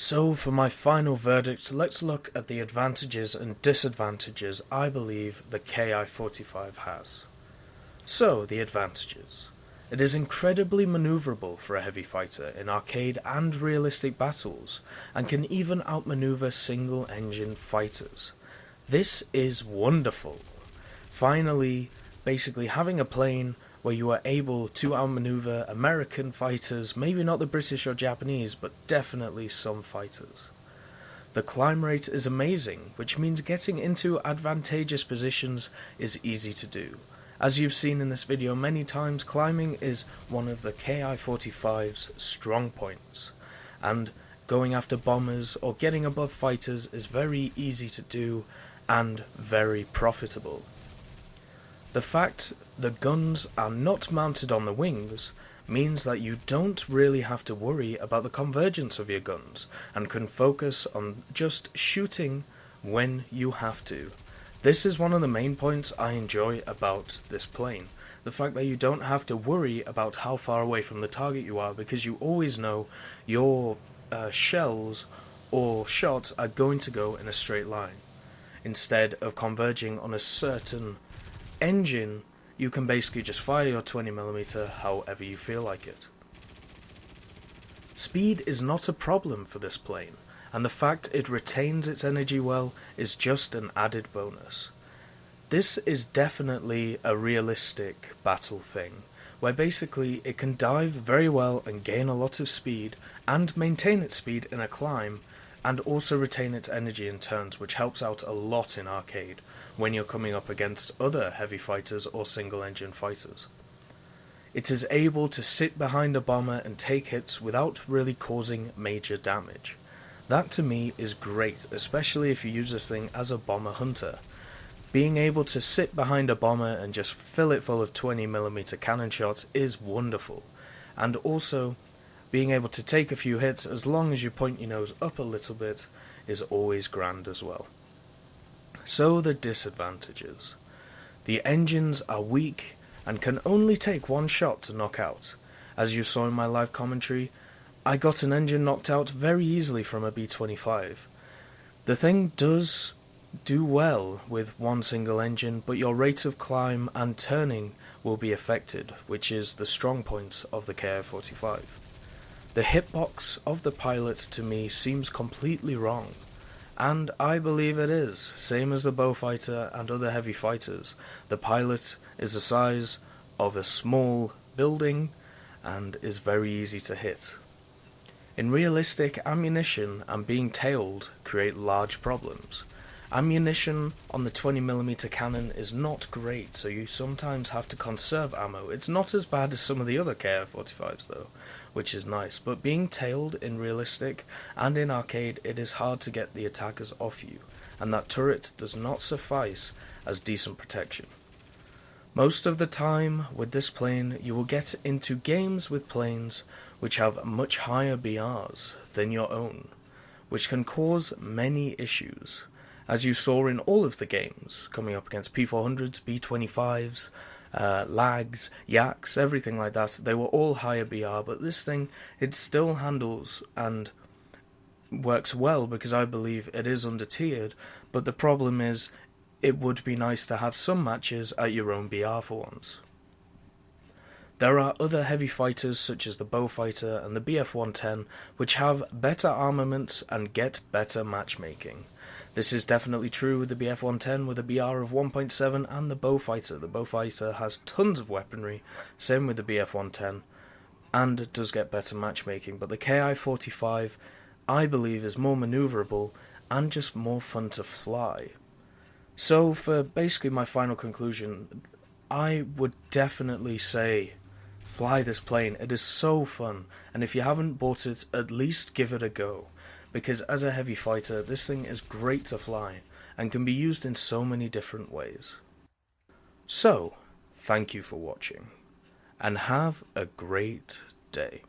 So for my final verdict, let's look at the advantages and disadvantages I believe the Ki-45 has. So, the advantages. It is incredibly maneuverable for a heavy fighter in arcade and realistic battles, and can even outmaneuver single-engine fighters. This is wonderful. Finally, basically having a plane where you are able to outmaneuver American fighters, maybe not the British or Japanese, but definitely some fighters. The climb rate is amazing, which means getting into advantageous positions is easy to do. As you've seen in this video many times, climbing is one of the Ki-45's strong points, and going after bombers or getting above fighters is very easy to do and very profitable. The fact the guns are not mounted on the wings means that you don't really have to worry about the convergence of your guns and can focus on just shooting when you have to. This is one of the main points I enjoy about this plane. The fact that you don't have to worry about how far away from the target you are, because you always know your shells or shots are going to go in a straight line. Instead of converging on a certain engine, you can basically just fire your 20mm however you feel like it. Speed is not a problem for this plane, and the fact it retains its energy well is just an added bonus. This is definitely a realistic battle thing, where basically it can dive very well and gain a lot of speed, and maintain its speed in a climb, and also retain its energy in turns, which helps out a lot in arcade when you're coming up against other heavy fighters or single-engine fighters. It is able to sit behind a bomber and take hits without really causing major damage. That to me is great, especially if you use this thing as a bomber hunter. Being able to sit behind a bomber and just fill it full of 20mm cannon shots is wonderful, and also being able to take a few hits as long as you point your nose up a little bit is always grand as well. So the disadvantages. The engines are weak and can only take one shot to knock out. As you saw in my live commentary, I got an engine knocked out very easily from a B-25. The thing does do well with one single engine, but your rate of climb and turning will be affected, which is the strong point of the Ki-45. The hitbox of the pilot to me seems completely wrong, and I believe it is, same as the Beaufighter and other heavy fighters. The pilot is the size of a small building and is very easy to hit. In realistic, ammunition and being tailed create large problems. Ammunition on the 20mm cannon is not great, so you sometimes have to conserve ammo. It's not as bad as some of the other Ki-45s though, which is nice, but being tailed in realistic and in arcade, it is hard to get the attackers off you, and that turret does not suffice as decent protection. Most of the time with this plane, you will get into games with planes which have much higher BRs than your own, which can cause many issues. As you saw in all of the games, coming up against P400s, B25s, lags, yaks, everything like that, they were all higher BR, but this thing, it still handles and works well because I believe it is under-tiered, but the problem is, it would be nice to have some matches at your own BR for once. There are other heavy fighters such as the Beaufighter and the Bf-110 which have better armament and get better matchmaking. This is definitely true with the Bf-110 with a BR of 1.7 and the Beaufighter. The Beaufighter has tons of weaponry, same with the Bf-110, and it does get better matchmaking, but the Ki-45 I believe is more maneuverable and just more fun to fly. So for basically my final conclusion, I would definitely say fly this plane. It is so fun, and if you haven't bought it, at least give it a go, because as a heavy fighter, this thing is great to fly and can be used in so many different ways. So, thank you for watching, and have a great day.